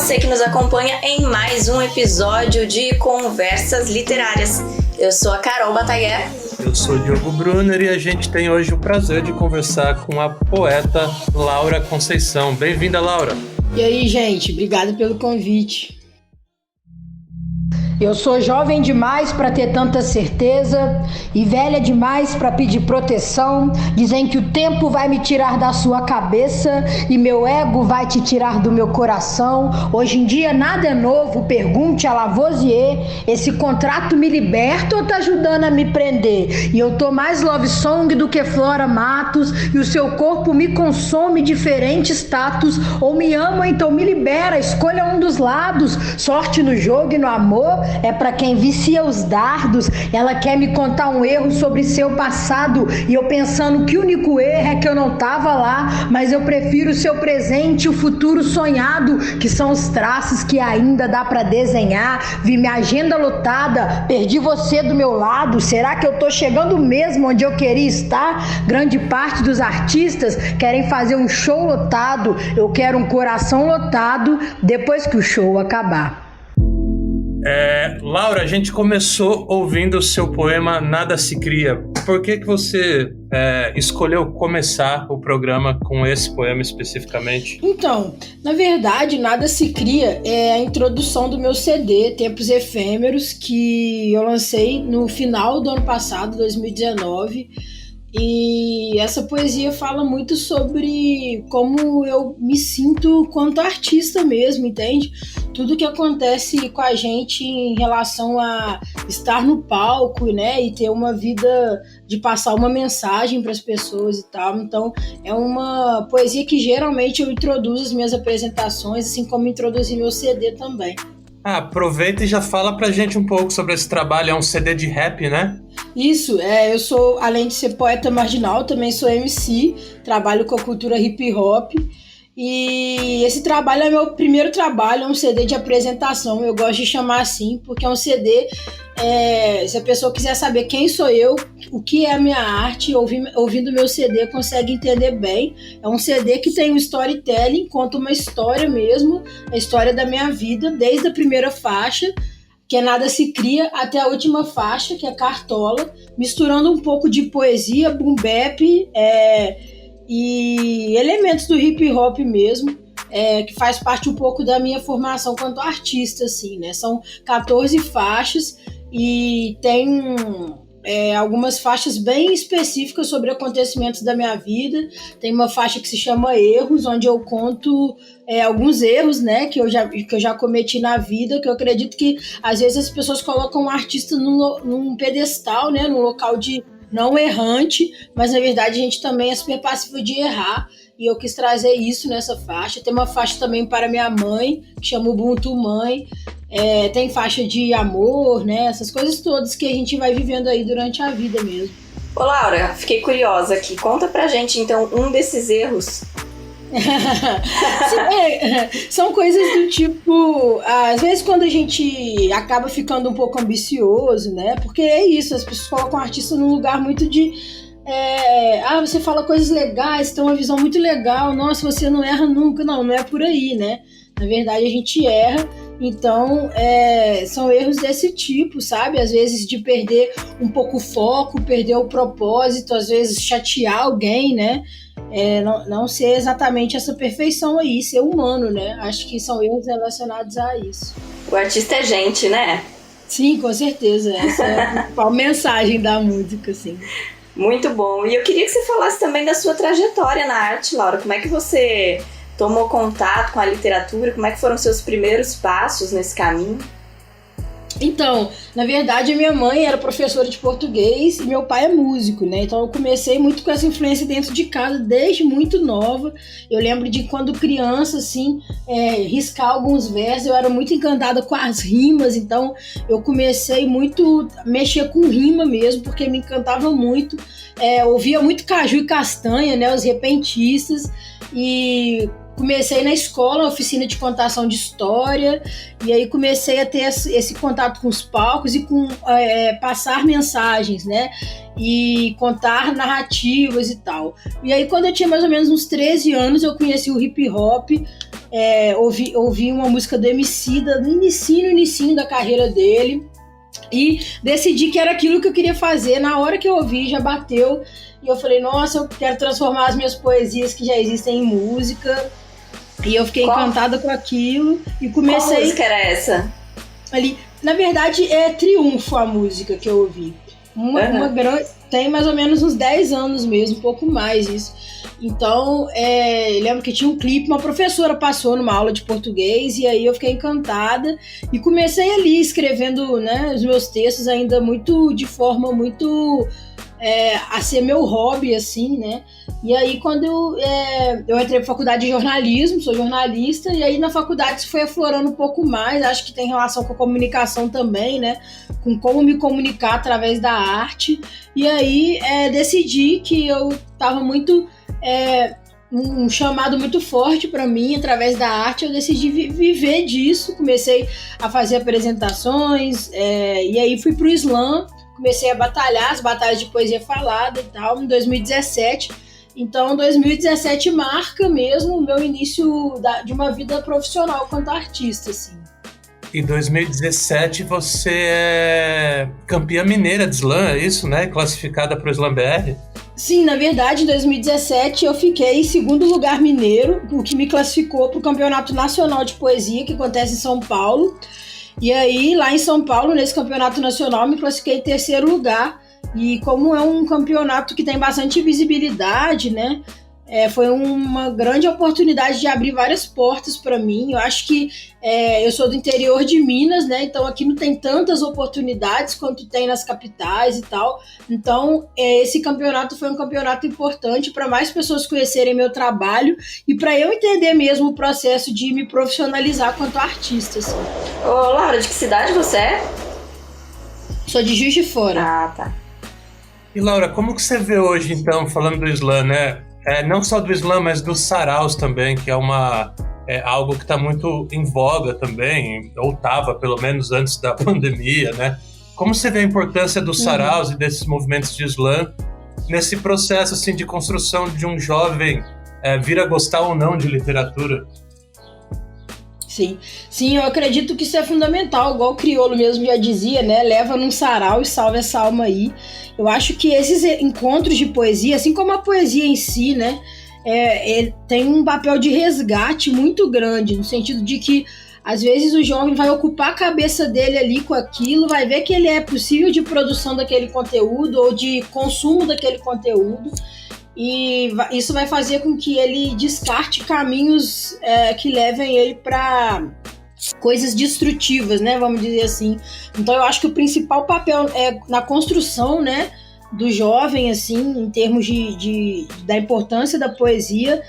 você que nos acompanha em mais um episódio de Conversas Literárias. Eu sou a Carol Bataguer. Eu sou o Diogo Brunner e a gente tem hoje o prazer de conversar com a poeta Laura Conceição. Bem-vinda, Laura. E aí, gente, obrigado pelo convite. Eu sou jovem demais para ter tanta certeza e velha demais para pedir proteção. Dizem que o tempo vai me tirar da sua cabeça e meu ego vai te tirar do meu coração. Hoje em dia nada é novo, pergunte a Lavoisier. Esse contrato me liberta ou tá ajudando a me prender? E eu tô mais love song do que Flora Matos e o seu corpo me consome diferente status. Ou me ama, então me libera, escolha um dos lados. Sorte no jogo e no amor é pra quem vicia os dardos. Ela quer me contar um erro sobre seu passado e eu pensando que o único erro é que eu não tava lá, mas eu prefiro o seu presente e o futuro sonhado, que são os traços que ainda dá pra desenhar. Vi minha agenda lotada, perdi você do meu lado. Será que eu tô chegando mesmo onde eu queria estar? Grande parte dos artistas querem fazer um show lotado. Eu quero um coração lotado depois que o show acabar. Laura, a gente começou ouvindo o seu poema Nada se Cria. Por que você escolheu começar o programa com esse poema especificamente? Então, na verdade, Nada se Cria é a introdução do meu CD, Tempos Efêmeros, que eu lancei no final do ano passado, 2019. E essa poesia fala muito sobre como eu me sinto quanto artista mesmo, entende? Tudo que acontece com a gente em relação a estar no palco, né? E ter uma vida de passar uma mensagem para as pessoas e tal. Então, é uma poesia que geralmente eu introduzo as minhas apresentações, assim como introduzi meu CD também. Aproveita e já fala pra gente um pouco sobre esse trabalho. É um CD de rap, né? Isso, eu sou, além de ser poeta marginal, também sou MC, trabalho com a cultura hip hop. E esse trabalho é meu primeiro trabalho, é um CD de apresentação. Eu gosto de chamar assim, porque é um CD, se a pessoa quiser saber quem sou eu, o que é a minha arte, ouvindo meu CD consegue entender bem. É um CD que tem um storytelling, conta uma história mesmo, a história da minha vida, desde a primeira faixa, que é Nada se Cria, até a última faixa, que é Cartola, misturando um pouco de poesia, boom bap, e elementos do hip hop mesmo, que faz parte um pouco da minha formação quanto artista, assim, né? São 14 faixas e tem algumas faixas bem específicas sobre acontecimentos da minha vida. Tem uma faixa que se chama Erros, onde eu conto alguns erros, né, que eu já cometi na vida, que eu acredito que às vezes as pessoas colocam um artista num pedestal, né, num local de não errante, mas na verdade a gente também é super passível de errar, e eu quis trazer isso nessa faixa. Tem uma faixa também para minha mãe, que chama Ubuntu Mãe. Tem faixa de amor, né? Essas coisas todas que a gente vai vivendo aí durante a vida mesmo. Ô Laura, fiquei curiosa aqui. Conta pra gente então um desses erros. São coisas do tipo, às vezes quando a gente acaba ficando um pouco ambicioso, né? Porque é isso, as pessoas colocam o artista num lugar muito de você fala coisas legais, tem uma visão muito legal, nossa, você não erra nunca. Não é por aí, né? Na verdade a gente erra. Então, são erros desse tipo, sabe? Às vezes de perder um pouco o foco, perder o propósito, às vezes chatear alguém, né? Não ser exatamente essa perfeição aí, ser humano, né? Acho que são erros relacionados a isso. O artista é gente, né? Sim, com certeza. Essa é a principal mensagem da música, assim. Muito bom. E eu queria que você falasse também da sua trajetória na arte, Laura. Como é que você tomou contato com a literatura? Como é que foram seus primeiros passos nesse caminho? Então, na verdade, a minha mãe era professora de português e meu pai é músico, né? Então eu comecei muito com essa influência dentro de casa, desde muito nova. Eu lembro de quando criança, assim, riscar alguns versos. Eu era muito encantada com as rimas, então eu comecei muito a mexer com rima mesmo, porque me encantava muito. Ouvia muito Caju e Castanha, né? Os repentistas. E comecei na escola, oficina de contação de história, e aí comecei a ter esse contato com os palcos e com passar mensagens, né? E contar narrativas e tal. E aí, quando eu tinha mais ou menos uns 13 anos, eu conheci o hip hop, ouvi uma música do Emicida no inicinho da carreira dele, e decidi que era aquilo que eu queria fazer. Na hora que eu ouvi, já bateu, e eu falei, nossa, eu quero transformar as minhas poesias que já existem em música, e eu fiquei encantada com aquilo, e comecei... Qual música era essa? Ali, na verdade, é Triunfo a música que eu ouvi. Uma grande... Tem mais ou menos uns 10 anos mesmo, um pouco mais isso. Então, lembro que tinha um clipe, uma professora passou numa aula de português, e aí eu fiquei encantada e comecei ali escrevendo, né, os meus textos ainda de forma muito a ser meu hobby, assim, né? E aí quando eu entrei pra faculdade de jornalismo, sou jornalista, e aí na faculdade isso foi aflorando um pouco mais, acho que tem relação com a comunicação também, né? Com como me comunicar através da arte. E aí decidi que eu tava muito... um chamado muito forte para mim através da arte, eu decidi viver disso, comecei a fazer apresentações, e aí fui pro slam, comecei a batalhar as batalhas de poesia falada e tal, em 2017. Então 2017 marca mesmo o meu início de uma vida profissional quanto artista, assim. Em 2017 você é campeã mineira de slam, é isso, né? Classificada para o Slam BR? Sim, na verdade, em 2017 eu fiquei em segundo lugar mineiro, o que me classificou para o Campeonato Nacional de Poesia, que acontece em São Paulo. E aí, lá em São Paulo, nesse campeonato nacional, me classifiquei em terceiro lugar. E como é um campeonato que tem bastante visibilidade, né? Foi uma grande oportunidade de abrir várias portas para mim. Eu acho que eu sou do interior de Minas, né? Então aqui não tem tantas oportunidades quanto tem nas capitais e tal. Então esse campeonato foi um campeonato importante para mais pessoas conhecerem meu trabalho e para eu entender mesmo o processo de me profissionalizar quanto artista, assim. Ô, Laura, de que cidade você é? Sou de Juiz de Fora. Ah, tá. E Laura, como que você vê hoje, então, falando do slam, né? Não só do slam, mas dos saraus também, que é algo que está muito em voga também, ou estava, pelo menos antes da pandemia, né? Como você vê a importância dos saraus e desses movimentos de slam nesse processo assim, de construção de um jovem vir a gostar ou não de literatura? Sim, eu acredito que isso é fundamental, igual o Criolo mesmo já dizia, né? Leva num sarau e salve essa alma aí. Eu acho que esses encontros de poesia, assim como a poesia em si, né? Tem um papel de resgate muito grande, no sentido de que às vezes o jovem vai ocupar a cabeça dele ali com aquilo, vai ver que ele é possível de produção daquele conteúdo ou de consumo daquele conteúdo. E isso vai fazer com que ele descarte caminhos que levem ele para coisas destrutivas, né? Vamos dizer assim. Então eu acho que o principal papel é na construção, né, do jovem, assim, em termos da importância da poesia,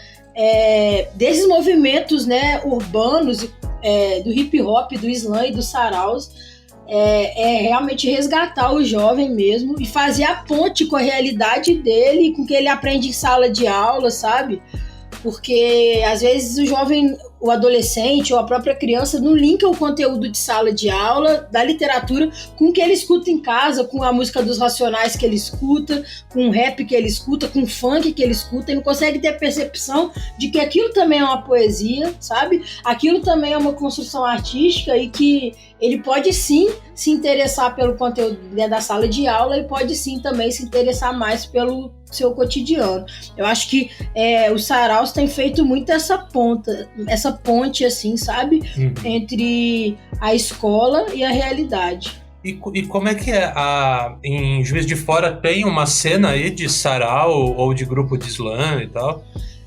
desses movimentos, né, urbanos, do hip hop, do slam e dos saraus. Realmente resgatar o jovem mesmo e fazer a ponte com a realidade dele, com o que ele aprende em sala de aula, sabe? Porque às vezes o jovem, o adolescente ou a própria criança não linka o conteúdo de sala de aula, da literatura, com o que ele escuta em casa, com a música dos Racionais que ele escuta, com o rap que ele escuta, com o funk que ele escuta, e não consegue ter a percepção de que aquilo também é uma poesia, sabe? Aquilo também é uma construção artística e que ele pode sim se interessar pelo conteúdo da sala de aula e pode sim também se interessar mais pelo seu cotidiano. Eu acho que os saraus têm feito muito essa ponte, assim, sabe? Entre a escola e a realidade. E como é que em Juiz de Fora tem uma cena aí de sarau ou de grupo de slam e tal?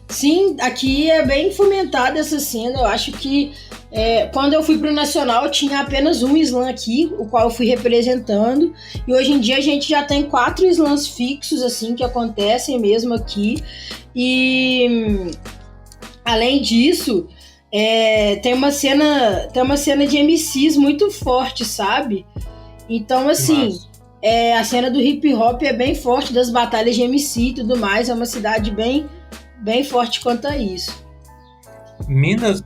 Sim, aqui é bem fomentada essa cena. Eu acho que quando eu fui pro Nacional tinha apenas um slam aqui, o qual eu fui representando, e hoje em dia a gente já tem 4 slams fixos assim que acontecem mesmo aqui. E além disso, tem uma cena de MCs muito forte, sabe? Então assim, a cena do hip hop é bem forte, das batalhas de MC e tudo mais. É uma cidade bem forte quanto a isso. Minas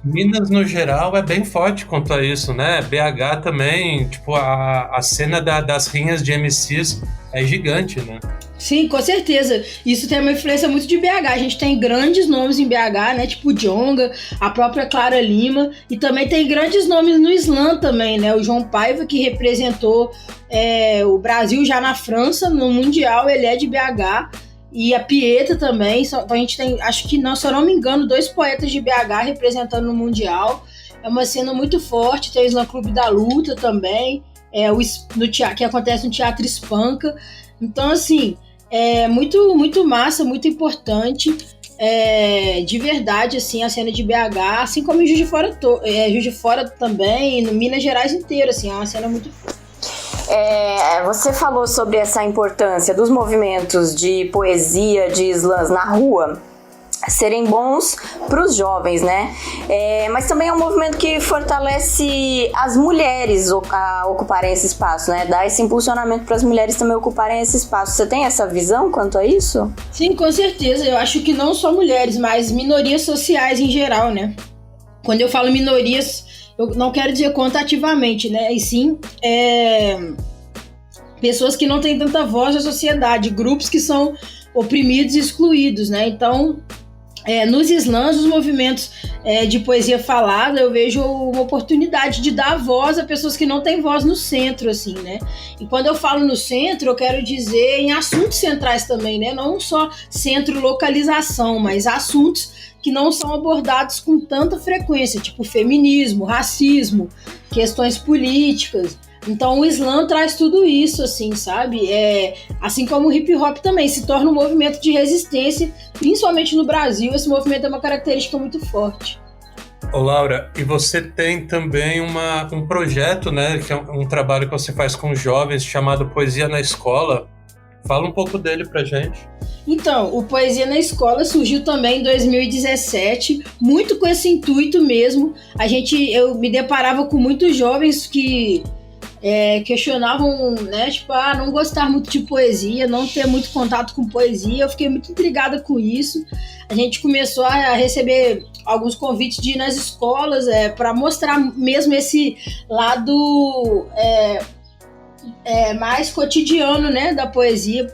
no geral é bem forte quanto a isso, né? BH também, tipo, a cena das rinhas de MCs é gigante, né? Sim, com certeza. Isso tem uma influência muito de BH. A gente tem grandes nomes em BH, né? Tipo o Djonga, a própria Clara Lima. E também tem grandes nomes no slam também, né? O João Paiva, que representou o Brasil já na França, no Mundial, ele é de BH. E a Pieta também. Então a gente tem, acho que não, se eu não me engano, 2 poetas de BH representando no Mundial. É uma cena muito forte. Tem o Slam Clube da Luta também, que acontece no Teatro Espanca. Então, assim, é muito, muito massa, muito importante. De verdade, assim, a cena de BH, assim como em Juiz de Fora também, e no Minas Gerais inteiro, assim, é uma cena muito forte. Você falou sobre essa importância dos movimentos de poesia, de slams na rua serem bons para os jovens, né? Mas também é um movimento que fortalece as mulheres a ocuparem esse espaço, né? Dá esse impulsionamento para as mulheres também ocuparem esse espaço. Você tem essa visão quanto a isso? Sim, com certeza. Eu acho que não só mulheres, mas minorias sociais em geral, né? Quando eu falo minorias, eu não quero dizer quantitativamente, né? E sim, pessoas que não têm tanta voz na sociedade, grupos que são oprimidos e excluídos, né? Então, nos slams, os movimentos de poesia falada, eu vejo uma oportunidade de dar voz a pessoas que não têm voz no centro, assim, né? E quando eu falo no centro, eu quero dizer em assuntos centrais também, né? Não só centro-localização, mas assuntos que não são abordados com tanta frequência, tipo feminismo, racismo, questões políticas. Então o slam traz tudo isso, assim, sabe? Assim como o hip hop também se torna um movimento de resistência, principalmente no Brasil. Esse movimento é uma característica muito forte. Ô Laura, e você tem também um projeto, né, que é um trabalho que você faz com jovens chamado Poesia na Escola. Fala um pouco dele pra gente. Então, o Poesia na Escola surgiu também em 2017, muito com esse intuito mesmo. Eu me deparava com muitos jovens que questionavam, né, tipo, não gostar muito de poesia, não ter muito contato com poesia. Eu fiquei muito intrigada com isso. A gente começou a receber alguns convites de ir nas escolas para mostrar mesmo esse lado mais cotidiano, né, da poesia,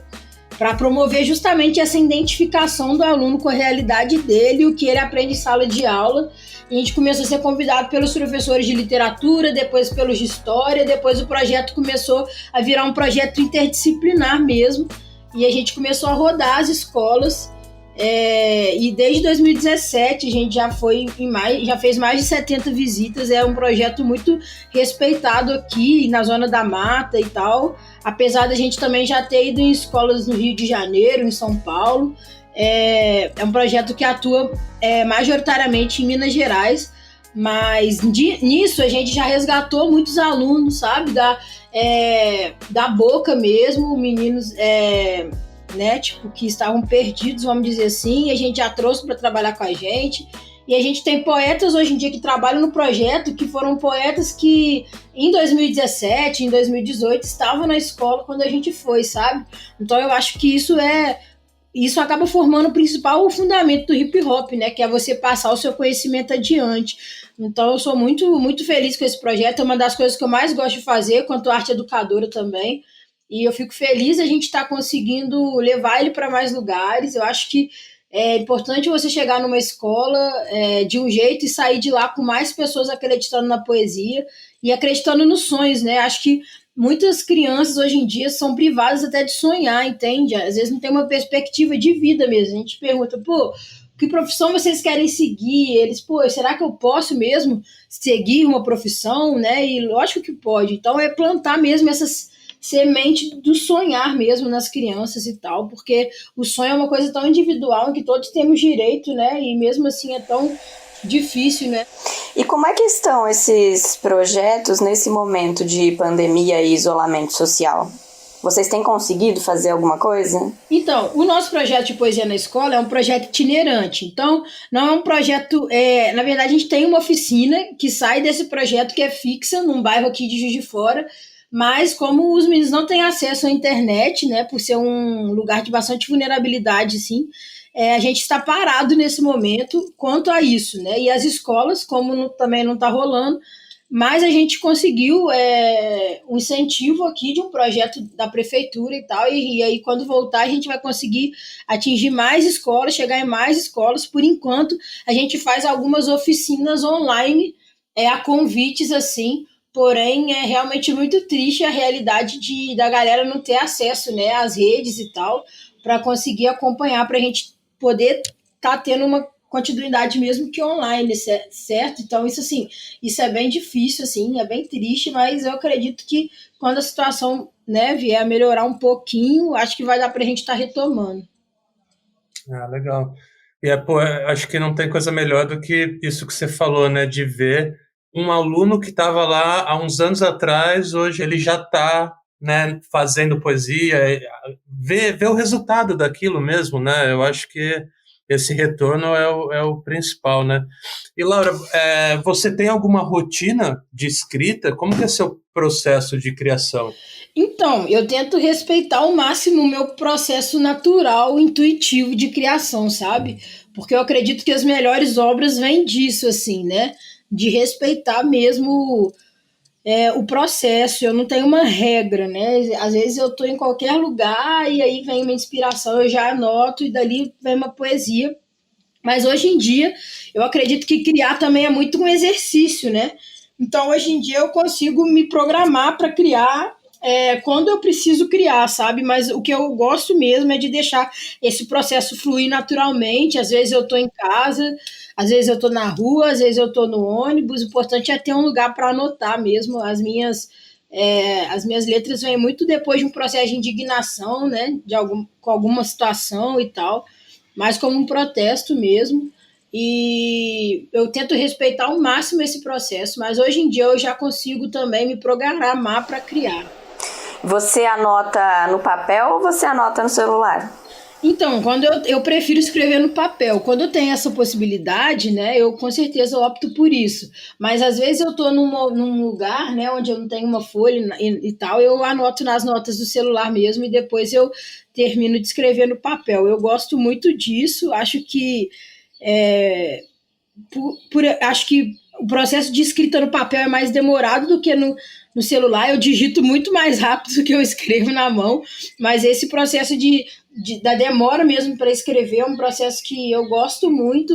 para promover justamente essa identificação do aluno com a realidade dele, o que ele aprende em sala de aula. E a gente começou a ser convidado pelos professores de literatura, depois pelos de história, depois o projeto começou a virar um projeto interdisciplinar mesmo, e a gente começou a rodar as escolas, e desde 2017 a gente já fez mais de 70 visitas. É um projeto muito respeitado aqui na Zona da Mata e tal, apesar da gente também já ter ido em escolas no Rio de Janeiro, em São Paulo. É um projeto que atua majoritariamente em Minas Gerais, mas nisso a gente já resgatou muitos alunos, sabe, da boca mesmo, meninos né, tipo, que estavam perdidos, vamos dizer assim, e a gente já trouxe para trabalhar com a gente. E a gente tem poetas hoje em dia que trabalham no projeto, que foram poetas que em 2017, em 2018 estavam na escola quando a gente foi, sabe? Então eu acho que isso acaba formando o fundamento do hip hop, né? Que é você passar o seu conhecimento adiante. Então eu sou muito, muito feliz com esse projeto. É uma das coisas que eu mais gosto de fazer, quanto arte educadora também. E eu fico feliz a gente estar conseguindo levar ele para mais lugares. Eu acho que é importante você chegar numa escola de um jeito e sair de lá com mais pessoas acreditando na poesia e acreditando nos sonhos, né? Acho que muitas crianças hoje em dia são privadas até de sonhar, entende? Às vezes não tem uma perspectiva de vida mesmo. A gente pergunta, que profissão vocês querem seguir? Eles, será que eu posso mesmo seguir uma profissão, né? E lógico que pode. Então é plantar mesmo essas semente do sonhar mesmo nas crianças e tal, porque o sonho é uma coisa tão individual em que todos temos direito, né? E mesmo assim é tão difícil, né? E como é que estão esses projetos nesse momento de pandemia e isolamento social? Vocês têm conseguido fazer alguma coisa? Então, o nosso projeto de Poesia na Escola é um projeto itinerante. Então, não é um projeto... na verdade, a gente tem uma oficina que sai desse projeto, que é fixa, num bairro aqui de Juiz de Fora, mas como os meninos não têm acesso à internet, né, por ser um lugar de bastante vulnerabilidade, assim, a gente está parado nesse momento quanto a isso, né? E as escolas, como também não está rolando, mas a gente conseguiu um incentivo aqui de um projeto da prefeitura e tal, e aí quando voltar a gente vai conseguir atingir mais escolas, chegar em mais escolas. Por enquanto, a gente faz algumas oficinas online, a convites assim, porém é realmente muito triste a realidade da galera não ter acesso, né, às redes e tal, para conseguir acompanhar, para a gente poder estar tendo uma continuidade mesmo que online, certo? Então, isso assim, isso é bem difícil, assim, é bem triste, mas eu acredito que quando a situação, né, vier a melhorar um pouquinho, acho que vai dar pra gente estar retomando. Ah, legal. E acho que não tem coisa melhor do que isso que você falou, né, de ver um aluno que estava lá há uns anos atrás, hoje ele já está, né, fazendo poesia, ver o resultado daquilo mesmo, né? Eu acho que esse retorno é o principal, né? E, Laura, você tem alguma rotina de escrita? Como que é seu processo de criação? Então, eu tento respeitar ao máximo o meu processo natural, intuitivo de criação, sabe? Porque eu acredito que as melhores obras vêm disso, assim, né? De respeitar mesmo o processo. Eu não tenho uma regra, né? Às vezes eu estou em qualquer lugar e aí vem uma inspiração, eu já anoto e dali vem uma poesia. Mas hoje em dia, eu acredito que criar também é muito um exercício, né? Então, hoje em dia, eu consigo me programar para criar quando eu preciso criar, sabe? Mas o que eu gosto mesmo é de deixar esse processo fluir naturalmente. Às vezes eu estou em casa, às vezes eu estou na rua, às vezes eu estou no ônibus. O importante é ter um lugar para anotar mesmo. As minhas letras vêm muito depois de um processo de indignação, né? Com alguma situação e tal, mas como um protesto mesmo. E eu tento respeitar ao máximo esse processo, mas hoje em dia eu já consigo também me programar para criar. Você anota no papel ou você anota no celular? Então, quando eu prefiro escrever no papel. Quando eu tenho essa possibilidade, né, eu com certeza opto por isso. Mas às vezes eu estou num lugar, né, onde eu não tenho uma folha e tal, eu anoto nas notas do celular mesmo e depois eu termino de escrever no papel. Eu gosto muito disso, acho que acho que o processo de escrita no papel é mais demorado do que no celular. Eu digito muito mais rápido do que eu escrevo na mão, mas esse processo da demora mesmo para escrever é um processo que eu gosto muito,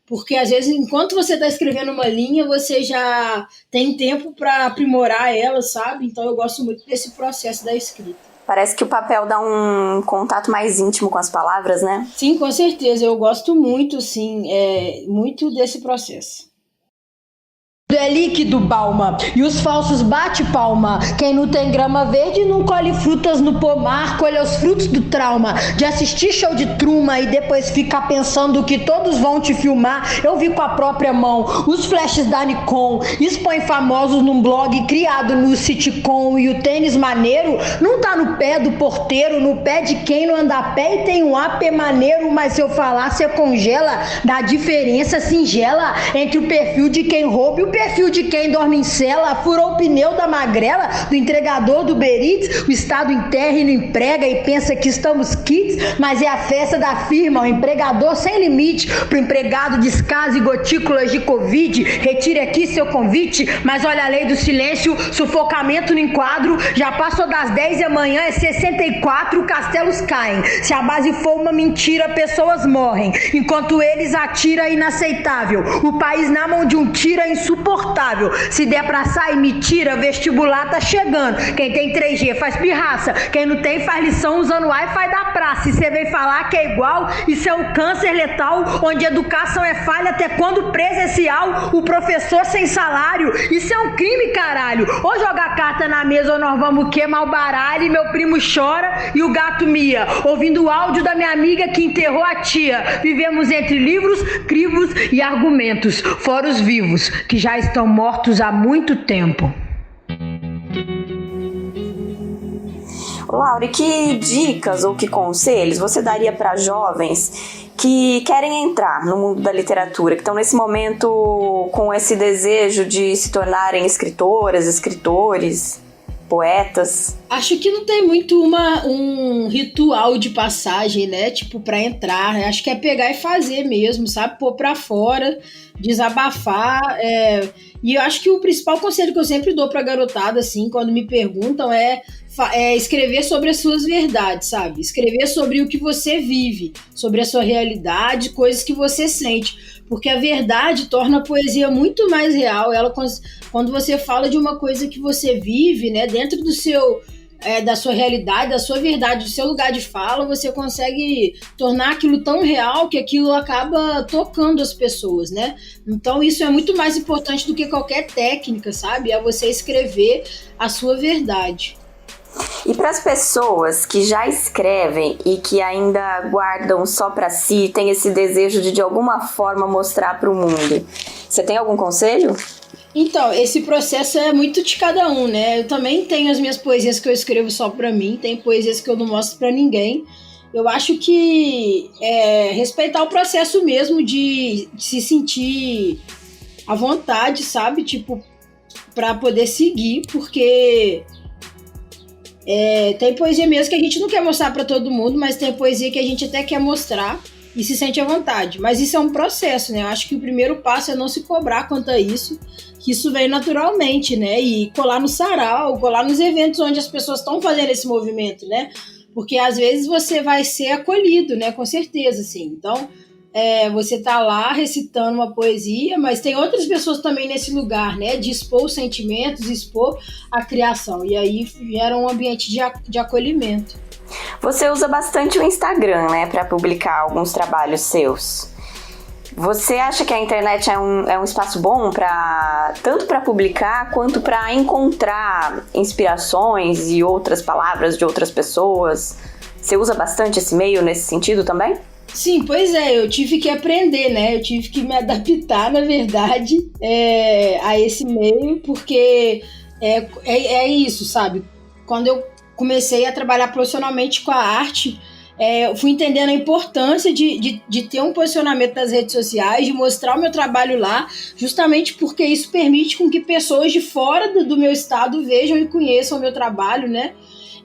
porque às vezes enquanto você está escrevendo uma linha, você já tem tempo para aprimorar ela, sabe? Então eu gosto muito desse processo da escrita. Parece que o papel dá um contato mais íntimo com as palavras, né? Sim, com certeza. Eu gosto muito, sim, muito desse processo. É líquido, Balma, e os falsos bate palma. Quem não tem grama verde não colhe frutas no pomar, colhe os frutos do trauma de assistir show de Truman e depois ficar pensando que todos vão te filmar. Eu vi com a própria mão os flashes da Nikon, expõe famosos num blog criado no sitcom. E o tênis maneiro não tá no pé do porteiro, no pé de quem não anda a pé e tem um AP maneiro. Mas se eu falar, você congela da diferença singela entre o perfil de quem rouba e o perfil de quem dorme em cela. Furou o pneu da magrela, do entregador do Uber Eats. O Estado enterra e não emprega e pensa que estamos kits, mas é a festa da firma, o empregador sem limite. Pro empregado descaso e gotículas de Covid, retire aqui seu convite. Mas olha a lei do silêncio, sufocamento no enquadro. Já passou das 10 e amanhã é 64, castelos caem. Se a base for uma mentira, pessoas morrem. Enquanto eles atiram, é inaceitável. O país na mão de um tira insuportável. Se der pra sair, me tira, vestibular tá chegando. Quem tem 3G faz pirraça, quem não tem faz lição usando Wi-Fi da praça. E cê vem falar que é igual, isso é um câncer letal, onde educação é falha até quando presencial, o professor sem salário, isso é um crime, caralho. Ou jogar carta na mesa ou nós vamos queimar o baralho. E meu primo chora e o gato mia, ouvindo o áudio da minha amiga que enterrou a tia. Vivemos entre livros, crivos e argumentos, fora os vivos, que já estão mortos há muito tempo. Laura, que dicas ou que conselhos você daria para jovens que querem entrar no mundo da literatura, que estão nesse momento com esse desejo de se tornarem escritoras, escritores? poetas? Acho que não tem muito um ritual de passagem, né? Tipo, pra entrar. Acho que é pegar e fazer mesmo, sabe? Pôr pra fora, desabafar. E eu acho que o principal conselho que eu sempre dou pra garotada, assim, quando me perguntam, é escrever sobre as suas verdades, sabe? Escrever sobre o que você vive, sobre a sua realidade, coisas que você sente. Porque a verdade torna a poesia muito mais real. Quando você fala de uma coisa que você vive, né, dentro do da sua realidade, da sua verdade, do seu lugar de fala, você consegue tornar aquilo tão real que aquilo acaba tocando as pessoas, né? Então isso é muito mais importante do que qualquer técnica, sabe? É você escrever a sua verdade. E para as pessoas que já escrevem e que ainda guardam só para si, tem esse desejo de alguma forma mostrar para o mundo, você tem algum conselho? Então, esse processo é muito de cada um, né? Eu também tenho as minhas poesias que eu escrevo só pra mim, tem poesias que eu não mostro pra ninguém. Eu acho que respeitar o processo mesmo de se sentir à vontade, sabe? Tipo, pra poder seguir, porque tem poesia mesmo que a gente não quer mostrar pra todo mundo, mas tem poesia que a gente até quer mostrar e se sente à vontade. Mas isso é um processo, né? Eu acho que o primeiro passo é não se cobrar quanto a isso, que isso vem naturalmente, né? E colar no sarau, colar nos eventos onde as pessoas estão fazendo esse movimento, né? Porque às vezes você vai ser acolhido, né? Com certeza, assim. Então, você tá lá recitando uma poesia, mas tem outras pessoas também nesse lugar, né? De expor os sentimentos, expor a criação. E aí gera um ambiente de acolhimento. Você usa bastante o Instagram, né? Para publicar alguns trabalhos seus. Você acha que a internet é um espaço bom tanto para publicar quanto para encontrar inspirações e outras palavras de outras pessoas? Você usa bastante esse meio nesse sentido também? Sim, pois eu tive que aprender, né? Eu tive que me adaptar, na verdade, a esse meio, porque é isso, sabe? Quando eu comecei a trabalhar profissionalmente com a arte, eu fui entendendo a importância de ter um posicionamento nas redes sociais, de mostrar o meu trabalho lá, justamente porque isso permite com que pessoas de fora do meu estado vejam e conheçam o meu trabalho, né?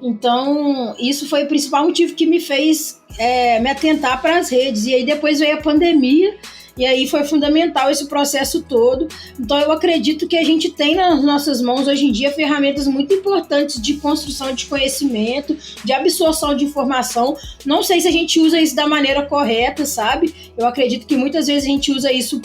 Então, isso foi o principal motivo que me fez me atentar para as redes. E aí depois veio a pandemia, e aí foi fundamental esse processo todo. Então eu acredito que a gente tem nas nossas mãos hoje em dia ferramentas muito importantes de construção de conhecimento, de absorção de informação. Não sei se a gente usa isso da maneira correta, sabe? Eu acredito que muitas vezes a gente usa isso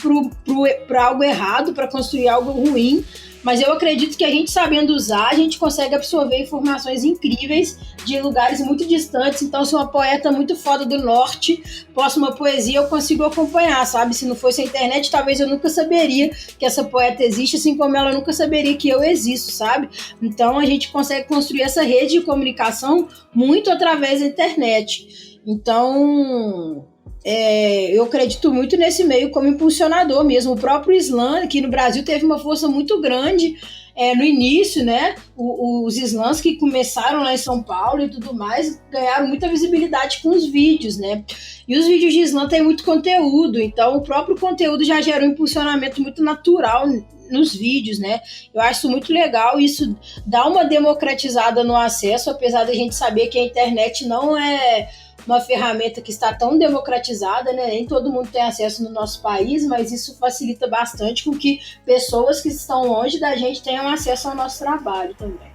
para algo errado, para construir algo ruim. Mas eu acredito que a gente sabendo usar, a gente consegue absorver informações incríveis de lugares muito distantes. Então, se uma poeta muito foda do norte posta uma poesia, eu consigo acompanhar, sabe? Se não fosse a internet, talvez eu nunca saberia que essa poeta existe, assim como ela nunca saberia que eu existo, sabe? Então, a gente consegue construir essa rede de comunicação muito através da internet. Então, eu acredito muito nesse meio como impulsionador mesmo. O próprio slam, que no Brasil teve uma força muito grande no início, né? Os slams que começaram lá em São Paulo e tudo mais ganharam muita visibilidade com os vídeos, né? E os vídeos de slam têm muito conteúdo, então o próprio conteúdo já gera um impulsionamento muito natural nos vídeos, né? Eu acho isso muito legal, isso dá uma democratizada no acesso, apesar da gente saber que a internet não é uma ferramenta que está tão democratizada, né? Nem todo mundo tem acesso no nosso país, mas isso facilita bastante com que pessoas que estão longe da gente tenham acesso ao nosso trabalho também.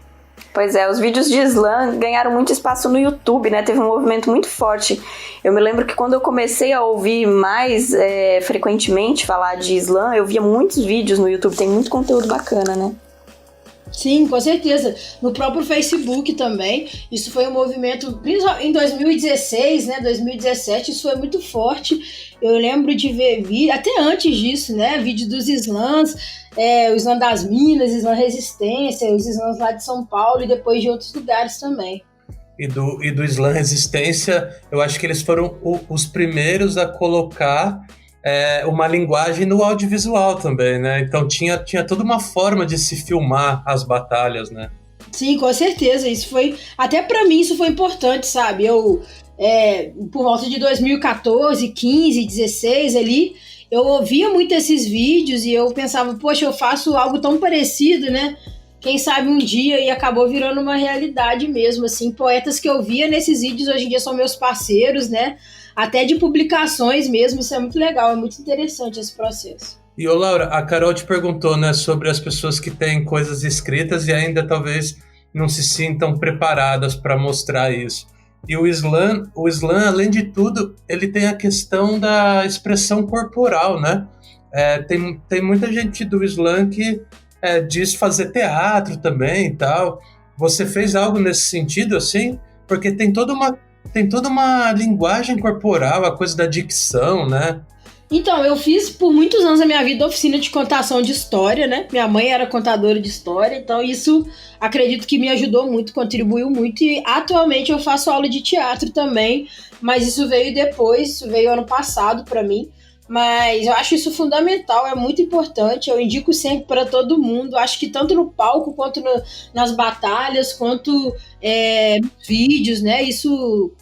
Pois os vídeos de slam ganharam muito espaço no YouTube, né? Teve um movimento muito forte. Eu me lembro que quando eu comecei a ouvir mais frequentemente falar de slam, eu via muitos vídeos no YouTube, tem muito conteúdo bacana, né? Sim, com certeza. No próprio Facebook também, isso foi um movimento, em 2016, né, 2017, isso foi muito forte. Eu lembro de ver vídeo, até antes disso, né, vídeo dos slams, o slam das Minas, slam Resistência, os slams lá de São Paulo e depois de outros lugares também. E do Slam Resistência, eu acho que eles foram os primeiros a colocar uma linguagem no audiovisual também, né? Então tinha toda uma forma de se filmar as batalhas, né? Sim, com certeza. Isso foi, até pra mim isso foi importante, sabe? Eu, por volta de 2014, 15, 16 ali, eu ouvia muito esses vídeos e eu pensava, poxa, eu faço algo tão parecido, né? quem sabe um dia, e acabou virando uma realidade mesmo, assim, poetas que eu via nesses vídeos hoje em dia são meus parceiros, né, até de publicações mesmo, isso é muito legal, é muito interessante esse processo. E, ô Laura, a Carol te perguntou, né, sobre as pessoas que têm coisas escritas e ainda talvez não se sintam preparadas para mostrar isso. E o slam, além de tudo, ele tem a questão da expressão corporal, né? Tem muita gente do slam que diz fazer teatro também e tal. Você fez algo nesse sentido, assim? Porque tem toda uma linguagem corporal, a coisa da dicção, né? Então, eu fiz por muitos anos da minha vida oficina de contação de história, né? Minha mãe era contadora de história, então isso acredito que me ajudou muito, contribuiu muito. E atualmente eu faço aula de teatro também, mas isso veio depois, isso veio ano passado para mim. Mas eu acho isso fundamental, é muito importante, eu indico sempre para todo mundo, acho que tanto no palco, quanto nas batalhas, quanto nos vídeos, né, isso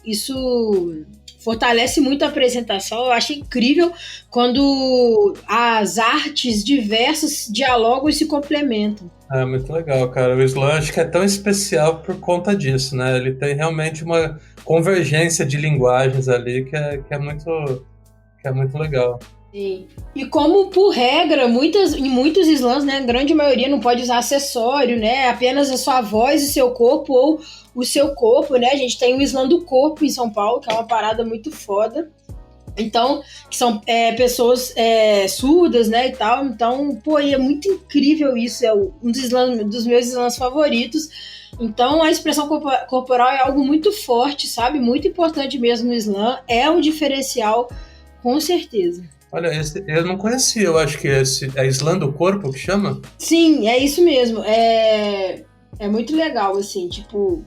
fortalece muito a apresentação. Eu acho incrível quando as artes diversas dialogam e se complementam. É muito legal, cara. O slam acho que é tão especial por conta disso, né? Ele tem realmente uma convergência de linguagens ali que é muito legal. Sim. E como por regra, em muitos slams, né, a grande maioria não pode usar acessório, né? Apenas a sua voz e seu corpo ou o seu corpo, né? A gente tem o slam do corpo em São Paulo, que é uma parada muito foda. Então, que são pessoas surdas, né, e tal. Então, pô, é muito incrível isso. É um dos meus slams favoritos. Então, a expressão corporal é algo muito forte, sabe? Muito importante mesmo no slam. É um diferencial, com certeza. Olha, eu não conhecia, eu acho que esse é slam do corpo que chama? Sim, é isso mesmo. É muito legal, assim, tipo,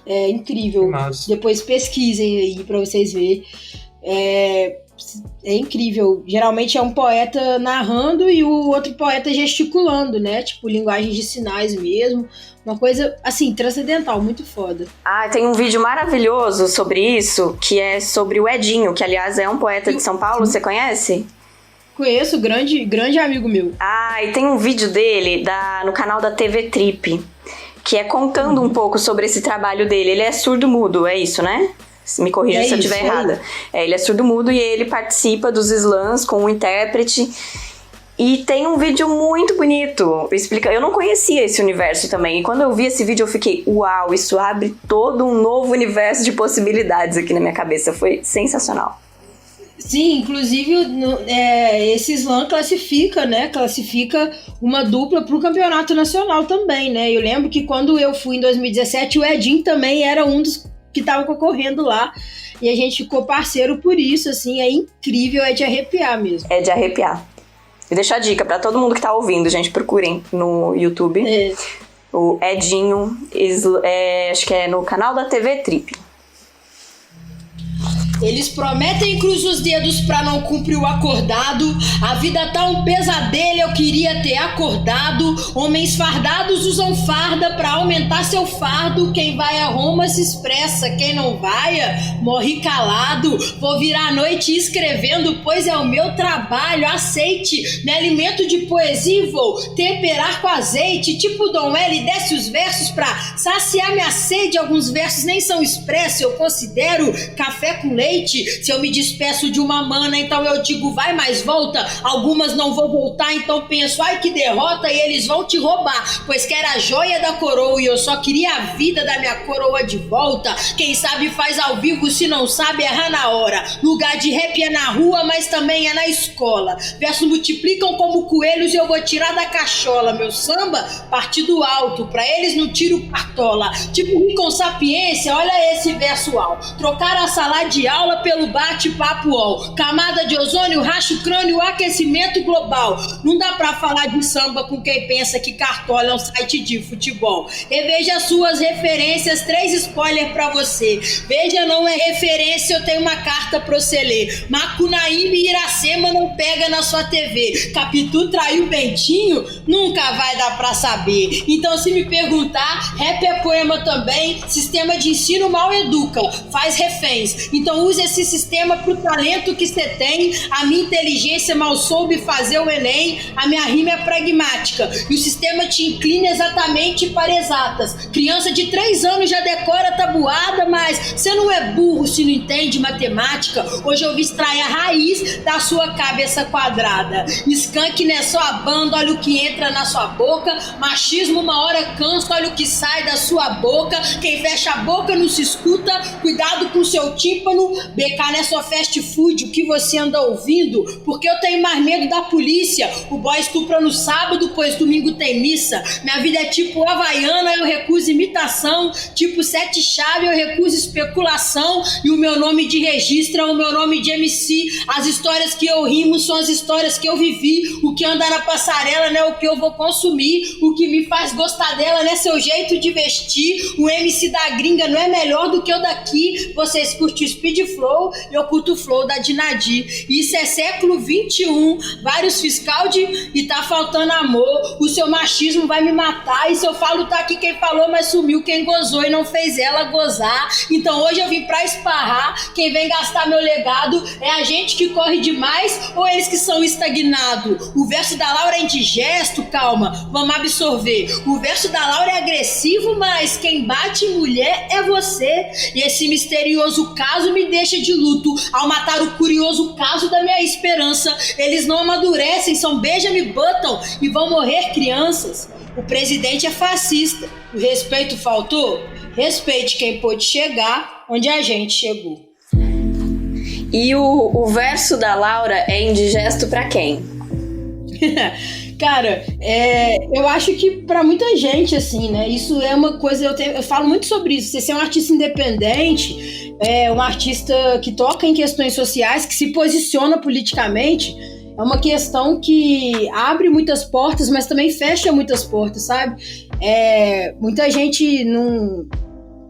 é incrível. Depois pesquisem aí pra vocês verem. É incrível. Geralmente é um poeta narrando e o outro poeta gesticulando, né? Tipo, linguagem de sinais mesmo. Uma coisa, assim, transcendental, muito foda. Tem um vídeo maravilhoso sobre isso, que é sobre o Edinho, que aliás é um poeta de São Paulo, você conhece? Conheço, grande amigo meu. E tem um vídeo dele no canal da TV Trip, que é contando um pouco sobre esse trabalho dele. Ele é surdo-mudo, é isso, né? Me corrija se eu estiver errada. Ele é surdo-mudo e ele participa dos slams com um intérprete. E tem um vídeo muito bonito. Eu não conhecia esse universo também. E quando eu vi esse vídeo, eu fiquei, uau, isso abre todo um novo universo de possibilidades aqui na minha cabeça. Foi sensacional. Sim, inclusive esse slam classifica, né? Classifica uma dupla pro campeonato nacional também, né? Eu lembro que quando eu fui em 2017, o Edinho também era um dos que estavam concorrendo lá. E a gente ficou parceiro por isso, assim, é incrível, é de arrepiar mesmo. É de arrepiar. E deixa a dica pra todo mundo que tá ouvindo, gente, procurem no YouTube. O Edinho, acho que é no canal da TV Trip. Eles prometem e cruzam os dedos pra não cumprir o acordado. A vida tá um pesadelo, eu queria ter acordado. Homens fardados usam farda pra aumentar seu fardo. Quem vai a Roma se expressa, quem não vai morre calado. Vou virar a noite escrevendo, pois é o meu trabalho. Aceite, me alimento de poesia e vou temperar com azeite. Tipo Dom L, desce os versos pra saciar minha sede. Alguns versos nem são expressos, eu considero café com leite. Se eu me despeço de uma mana, então eu digo vai, mas volta. Algumas não vou voltar, então penso ai que derrota, e eles vão te roubar, pois quer a joia da coroa e eu só queria a vida da minha coroa de volta. Quem sabe faz ao vivo, se não sabe erra na hora. Lugar de rap é na rua, mas também é na escola. Versos multiplicam como coelhos e eu vou tirar da cachola. Meu samba, partido alto, pra eles não tiro cartola. Tipo com sapiência, olha esse verso alto. Trocar a sala de aula pelo bate-papo UOL. Camada de ozônio, racho crânio, aquecimento global. Não dá pra falar de samba com quem pensa que Cartola é um site de futebol. Reveja suas referências, 3 spoilers pra você. Veja, não é referência, eu tenho uma carta pra você ler. Macunaíma e Iracema não pega na sua TV. Capitu traiu Bentinho? Nunca vai dar pra saber. Então se me perguntar, rap é poema também. Sistema de ensino mal educa, faz reféns. Então use esse sistema pro talento que você tem. A minha inteligência mal soube fazer o Enem, a minha rima é pragmática. E o sistema te inclina exatamente para exatas. Criança de 3 anos já decora tabuada, mas você não é burro se não entende matemática. Hoje eu vim extrair a raiz da sua cabeça quadrada. Skunk não é só a banda, olha o que entra na sua boca. Machismo uma hora cansa, olha o que sai da sua boca. Quem fecha a boca não se escuta, cuidado com o seu tímpano. BK não é só fast food, o que você anda ouvindo? Porque eu tenho mais medo da polícia. O boy estupra no sábado, pois domingo tem missa. Minha vida é tipo Havaiana, eu recuso imitação. Tipo Sete Chaves, eu recuso especulação. E o meu nome de registro é o meu nome de MC. As histórias que eu rimo são as histórias que eu vivi. O que anda na passarela não é o que eu vou consumir. O que me faz gostar dela não é seu jeito de vestir. O MC da gringa não é melhor do que o daqui. Vocês curtem o speed flow, eu curto o flow da Dinadi. Isso é século 21, vários fiscal e tá faltando amor. O seu machismo vai me matar. E se eu falo, tá aqui quem falou, mas sumiu quem gozou e não fez ela gozar. Então hoje eu vim pra esparrar. Quem vem gastar meu legado é a gente que corre demais ou eles que são estagnados? O verso da Laura é indigesto, calma, vamos absorver. O verso da Laura é agressivo, mas quem bate em mulher é você. E esse misterioso caso me deixa de luto ao matar o curioso caso da minha esperança. Eles não amadurecem, são Benjamin Button e vão morrer crianças. O presidente é fascista. O respeito faltou? Respeite quem pôde chegar onde a gente chegou. E o verso da Laura é indigesto pra quem? Cara, eu acho que pra muita gente, assim, né? Isso é uma coisa, eu falo muito sobre isso. Você ser um artista independente, um artista que toca em questões sociais, que se posiciona politicamente, é uma questão que abre muitas portas, mas também fecha muitas portas, sabe? Muita gente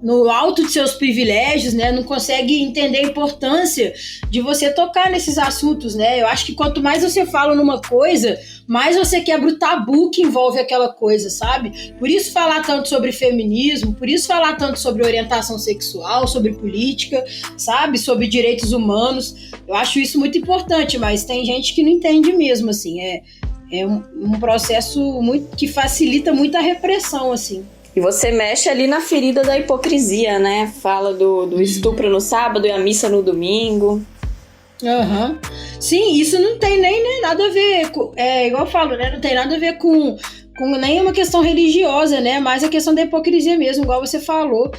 no alto de seus privilégios, né, não consegue entender a importância de você tocar nesses assuntos, né? Eu acho que quanto mais você fala numa coisa, mais você quebra o tabu que envolve aquela coisa, sabe? Por isso falar tanto sobre feminismo, por isso falar tanto sobre orientação sexual, sobre política, sabe? Sobre direitos humanos. Eu acho isso muito importante, mas tem gente que não entende mesmo, assim. É um processo que facilita muito a repressão, assim. E você mexe ali na ferida da hipocrisia, né? Fala do estupro no sábado e a missa no domingo. Uhum. Sim, isso não tem nem nada a ver com, igual eu falo, né? Não tem nada a ver com nenhuma questão religiosa, né? Mas a questão da hipocrisia mesmo, igual você falou.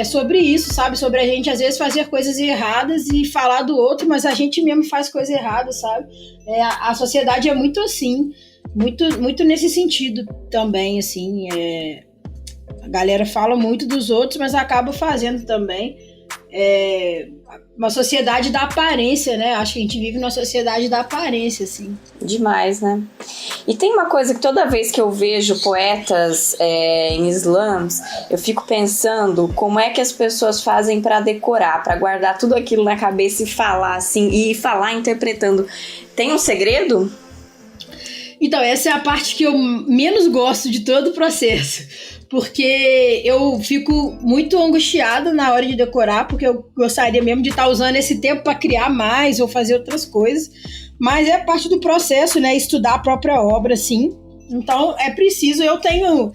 Sobre isso, sabe? Sobre a gente às vezes fazer coisas erradas e falar do outro, mas a gente mesmo faz coisa errada, sabe? A sociedade é muito assim, muito, muito nesse sentido também, assim. A galera fala muito dos outros, mas acaba fazendo também. Uma sociedade da aparência, né? Acho que a gente vive numa sociedade da aparência, assim. Demais, né? E tem uma coisa que toda vez que eu vejo poetas em slams, eu fico pensando como é que as pessoas fazem pra decorar, pra guardar tudo aquilo na cabeça e falar, assim, e falar interpretando. Tem um segredo? Então, essa é a parte que eu menos gosto de todo o processo. Porque eu fico muito angustiada na hora de decorar, porque eu gostaria mesmo de estar usando esse tempo para criar mais ou fazer outras coisas. Mas é parte do processo, né? Estudar a própria obra, sim. Então, é preciso, eu tenho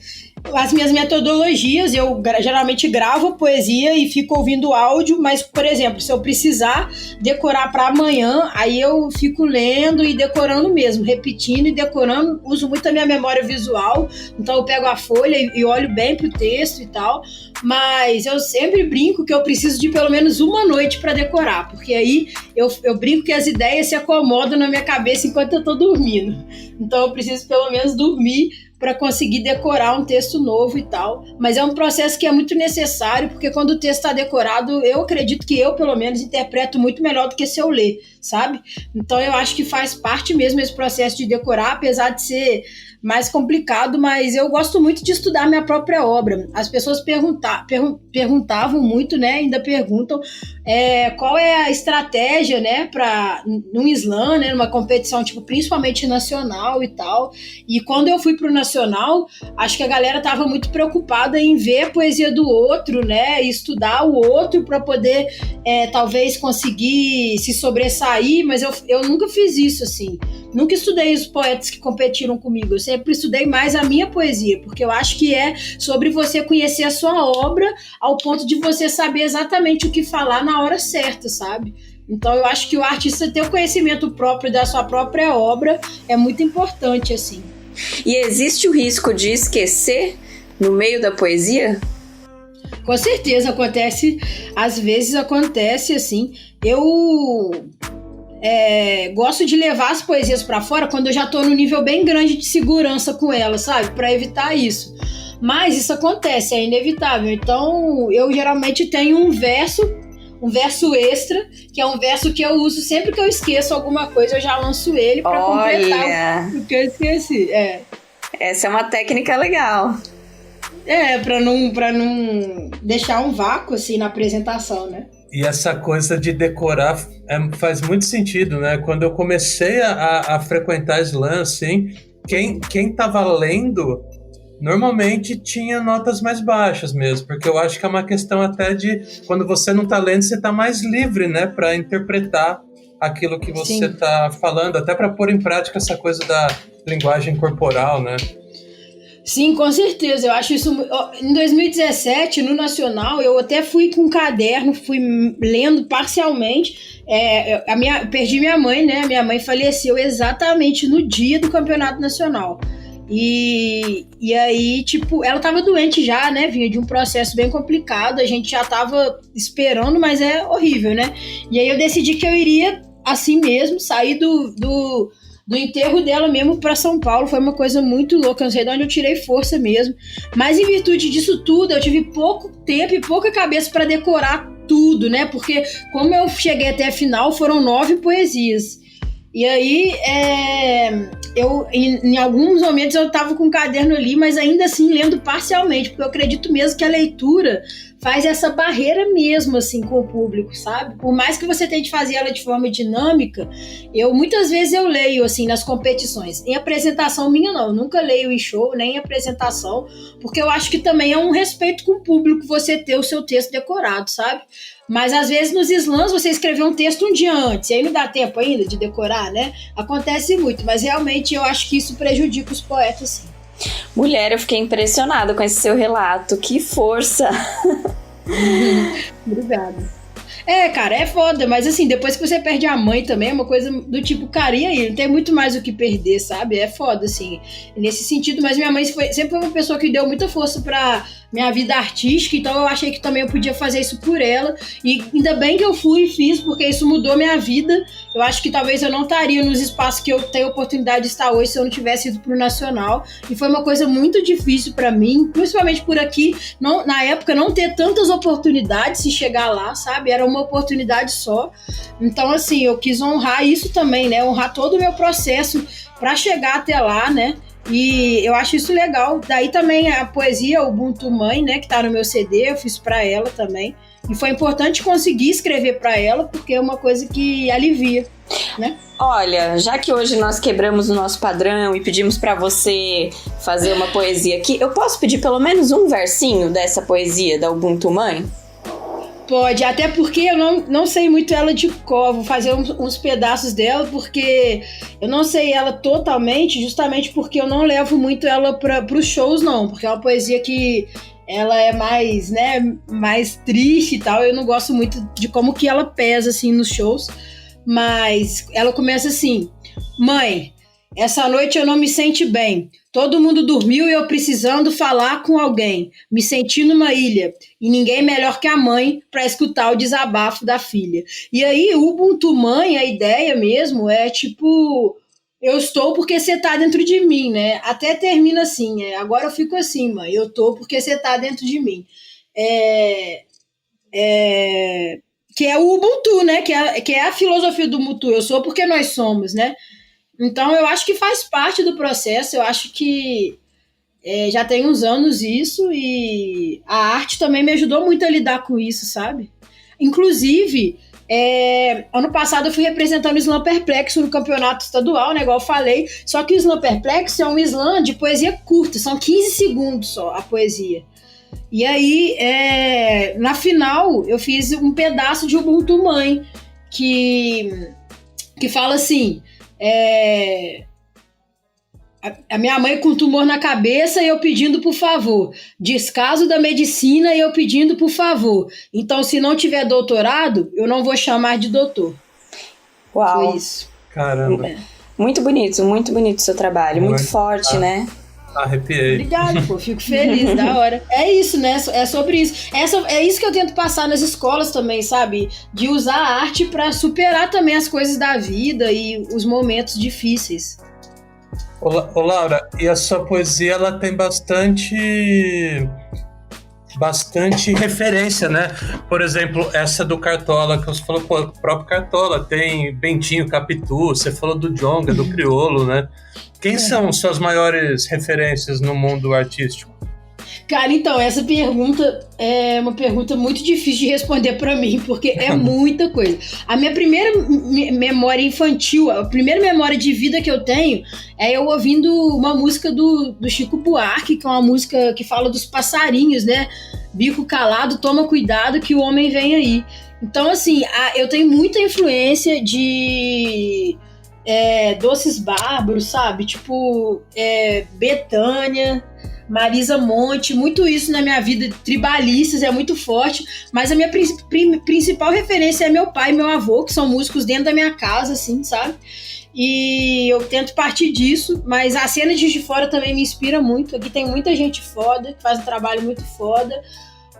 as minhas metodologias, eu geralmente gravo poesia e fico ouvindo áudio, mas, por exemplo, se eu precisar decorar para amanhã, aí eu fico lendo e decorando mesmo, repetindo e decorando, uso muito a minha memória visual, então eu pego a folha e olho bem pro texto e tal, mas eu sempre brinco que eu preciso de pelo menos uma noite para decorar, porque aí eu brinco que as ideias se acomodam na minha cabeça enquanto eu tô dormindo, então eu preciso pelo menos dormir para conseguir decorar um texto novo e tal. Mas é um processo que é muito necessário, porque quando o texto está decorado, eu acredito que eu, pelo menos, interpreto muito melhor do que se eu ler, sabe? Então eu acho que faz parte mesmo esse processo de decorar, apesar de ser mais complicado, mas eu gosto muito de estudar minha própria obra. As pessoas perguntavam muito, né? Ainda perguntam qual é a estratégia, né, para num slam, né, numa competição tipo principalmente nacional e tal. E quando eu fui pro nacional, nacional, acho que a galera estava muito preocupada em ver a poesia do outro, né? E estudar o outro para poder, talvez, conseguir se sobressair, mas eu nunca fiz isso, assim. Nunca estudei os poetas que competiram comigo, eu sempre estudei mais a minha poesia, porque eu acho que é sobre você conhecer a sua obra ao ponto de você saber exatamente o que falar na hora certa, sabe? Então eu acho que o artista ter o conhecimento próprio da sua própria obra é muito importante, assim. E existe o risco de esquecer no meio da poesia? Com certeza acontece, às vezes acontece, assim. Eu gosto de levar as poesias para fora quando eu já tô no nível bem grande de segurança com elas, sabe? Para evitar isso. Mas isso acontece, é inevitável. Então eu geralmente tenho um verso extra, que é um verso que eu uso sempre que eu esqueço alguma coisa, eu já lanço ele para completar o que eu esqueci. Essa é uma técnica legal. Para não deixar um vácuo assim na apresentação, né? E essa coisa de decorar faz muito sentido, né? Quando eu comecei a frequentar slam, assim, quem tava lendo normalmente tinha notas mais baixas mesmo, porque eu acho que é uma questão até de quando você não tá lendo, você tá mais livre, né, para interpretar aquilo que você tá falando, até para pôr em prática essa coisa da linguagem corporal, né? Sim, com certeza. Eu acho isso. Em 2017, no Nacional, eu até fui com um caderno, fui lendo parcialmente. Perdi minha mãe, né? Minha mãe faleceu exatamente no dia do Campeonato Nacional. E aí, tipo, ela tava doente já, né? Vinha de um processo bem complicado, a gente já tava esperando, mas é horrível, né? E aí eu decidi que eu iria assim mesmo, sair do enterro dela mesmo para São Paulo. Foi uma coisa muito louca, não sei de onde eu tirei força mesmo. Mas em virtude disso tudo, eu tive pouco tempo e pouca cabeça para decorar tudo, né? Porque como eu cheguei até a final, foram 9 poesias. E aí, em alguns momentos eu estava com o caderno ali, mas ainda assim lendo parcialmente, porque eu acredito mesmo que a leitura faz essa barreira mesmo, assim, com o público, sabe? Por mais que você tente fazer ela de forma dinâmica, muitas vezes eu leio, assim, nas competições. Em apresentação minha, não. Eu nunca leio em show, nem em apresentação, porque eu acho que também é um respeito com o público você ter o seu texto decorado, sabe? Mas às vezes nos slams você escreveu um texto um dia antes, e aí não dá tempo ainda de decorar, né? Acontece muito, mas realmente eu acho que isso prejudica os poetas, sim. Mulher, eu fiquei impressionada com esse seu relato. Que força! Obrigada. Cara, é foda, mas assim, depois que você perde a mãe também, é uma coisa do tipo, cara, e aí? Não tem muito mais o que perder, sabe? É foda, assim, nesse sentido, mas minha mãe sempre foi uma pessoa que deu muita força pra minha vida artística, então eu achei que também eu podia fazer isso por ela, e ainda bem que eu fui e fiz, porque isso mudou minha vida. Eu acho que talvez eu não estaria nos espaços que eu tenho a oportunidade de estar hoje se eu não tivesse ido pro Nacional, e foi uma coisa muito difícil pra mim, principalmente por aqui, na época não ter tantas oportunidades de chegar lá, sabe? Era uma oportunidade só. Então, assim, eu quis honrar isso também, né? Honrar todo o meu processo para chegar até lá, né? E eu acho isso legal. Daí também a poesia Ubuntu Mãe, né? Que tá no meu CD, eu fiz para ela também. E foi importante conseguir escrever para ela, porque é uma coisa que alivia, né? Olha, já que hoje nós quebramos o nosso padrão e pedimos para você fazer uma poesia aqui, eu posso pedir pelo menos um versinho dessa poesia da Ubuntu Mãe? Pode, até porque eu não sei muito ela de cor, vou fazer uns pedaços dela, porque eu não sei ela totalmente, justamente porque eu não levo muito ela para os shows, não, porque é uma poesia que ela é mais, né, mais triste e tal, eu não gosto muito de como que ela pesa, assim, nos shows, mas ela começa assim: mãe, essa noite eu não me senti bem. Todo mundo dormiu e eu precisando falar com alguém. Me senti numa ilha. E ninguém melhor que a mãe para escutar o desabafo da filha. E aí, o Ubuntu Mãe, a ideia mesmo é tipo: eu estou porque você tá dentro de mim, né? Até termina assim: agora eu fico assim, mãe. Eu tô porque você tá dentro de mim. Que é o Ubuntu, né? Que é a filosofia do Ubuntu. Eu sou porque nós somos, né? Então, eu acho que faz parte do processo, eu acho que já tem uns anos isso, e a arte também me ajudou muito a lidar com isso, sabe? Inclusive, Ano passado eu fui representando o Slam Perplexo no campeonato estadual, né, igual eu falei, só que o Slam Perplexo é um slam de poesia curta, são 15 segundos só a poesia. E aí, na final, eu fiz um pedaço de Ubuntu Mãe, que fala assim, a minha mãe com tumor na cabeça e eu pedindo por favor, descaso da medicina e eu pedindo por favor, então se não tiver doutorado, eu não vou chamar de doutor. Uau. Foi isso. Caramba. Muito bonito o seu trabalho, muito forte, né? Arrepiei. Obrigado, pô, fico feliz, da hora. É isso, né? É sobre isso. É isso que eu tento passar nas escolas também, sabe? De usar a arte pra superar também as coisas da vida e os momentos difíceis. Ô Laura, e a sua poesia, ela tem bastante referência, né? Por exemplo, essa do Cartola, que você falou, pô, o próprio Cartola, tem Bentinho, Capitu, você falou do Djonga, do Criolo, né? Quem são suas maiores referências no mundo artístico? Cara, então, essa pergunta é uma pergunta muito difícil de responder pra mim, porque é muita coisa. A minha primeira memória infantil, a primeira memória de vida que eu tenho é eu ouvindo uma música do Chico Buarque, que é uma música que fala dos passarinhos, né? Bico calado, toma cuidado que o homem vem aí. Então, assim, eu tenho muita influência de Doces Bárbaros, sabe? Tipo, Bethânia, Marisa Monte, muito isso na minha vida, tribalistas, é muito forte, mas a minha principal referência é meu pai e meu avô, que são músicos dentro da minha casa, assim, sabe? E eu tento partir disso, mas a cena de Juiz de Fora também me inspira muito. Aqui tem muita gente foda, que faz um trabalho muito foda,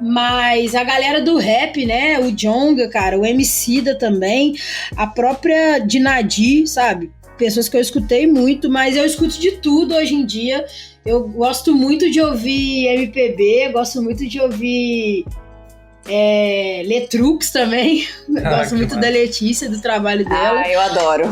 mas a galera do rap, né, o Djonga, cara, o Emicida também, a própria Dinadi, sabe? Pessoas que eu escutei muito, mas eu escuto de tudo hoje em dia. Eu gosto muito de ouvir MPB, gosto muito de ouvir Letrux também. Gosto muito da Letícia, do trabalho dela. Eu adoro.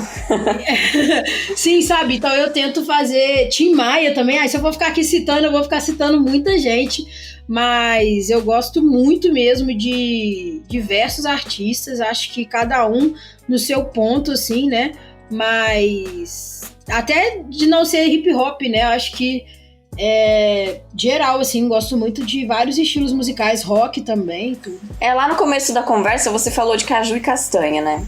Sim, sabe? Então eu tento fazer Tim Maia também. Se eu vou ficar aqui citando, eu vou ficar citando muita gente. Mas eu gosto muito mesmo de diversos artistas. Acho que cada um no seu ponto, assim, né? Mas até de não ser hip hop, né? Acho que geral, assim, gosto muito de vários estilos musicais, rock também, tudo. Lá no começo da conversa você falou de caju e castanha, né?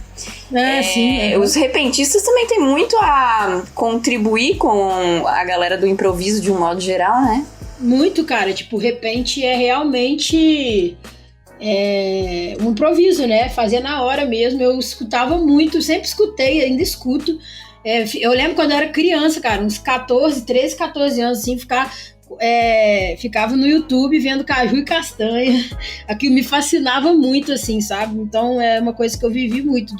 Sim. Os repentistas também têm muito a contribuir com a galera do improviso de um modo geral, né? Muito, cara. Tipo, repente é realmente um improviso, né? Fazer na hora mesmo. Eu escutava muito, sempre escutei, ainda escuto. Eu lembro quando eu era criança, cara, uns 13, 14 anos, assim, ficava no YouTube vendo caju e castanha. Aquilo me fascinava muito, assim, sabe? Então é uma coisa que eu vivi muito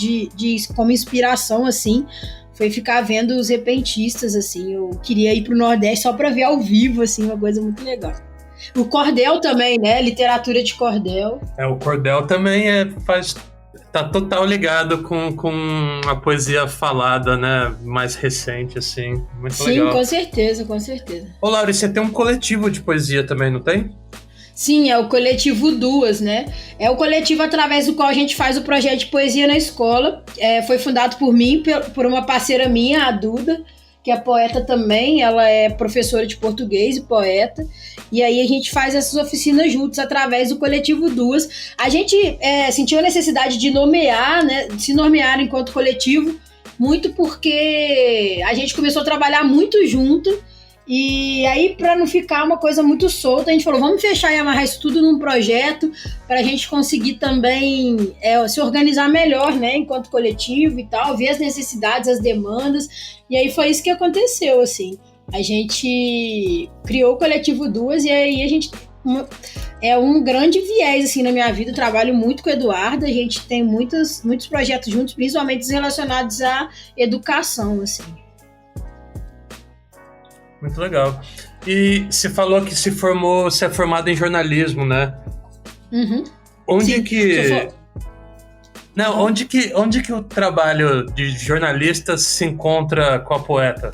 como inspiração, assim, foi ficar vendo os repentistas, assim. Eu queria ir pro Nordeste só pra ver ao vivo, assim, uma coisa muito legal. O cordel também, né? Literatura de cordel. O cordel também tá total ligado com a poesia falada, né? Mais recente, assim. Muito legal. Sim, com certeza, com certeza. Ô, Laura, você tem um coletivo de poesia também, não tem? Sim, é o coletivo Duas, né? É o coletivo através do qual a gente faz o projeto de poesia na escola. Foi fundado por mim, por uma parceira minha, a Duda, que é poeta também. Ela é professora de português e poeta. E aí a gente faz essas oficinas juntos através do coletivo Duas. A gente sentiu a necessidade de nomear, né? De se nomear enquanto coletivo, muito porque a gente começou a trabalhar muito junto. E aí, para não ficar uma coisa muito solta, a gente falou, vamos fechar e amarrar isso tudo num projeto para a gente conseguir também se organizar melhor, né, enquanto coletivo e tal, ver as necessidades, as demandas. E aí foi isso que aconteceu, assim. A gente criou o Coletivo Duas e aí a gente... É um grande viés, assim, na minha vida. Eu trabalho muito com o Eduardo, a gente tem muitos projetos juntos, principalmente relacionados à educação, assim. Muito legal. E você falou que você é formado em jornalismo, né? Uhum. Onde que o trabalho de jornalista se encontra com a poeta?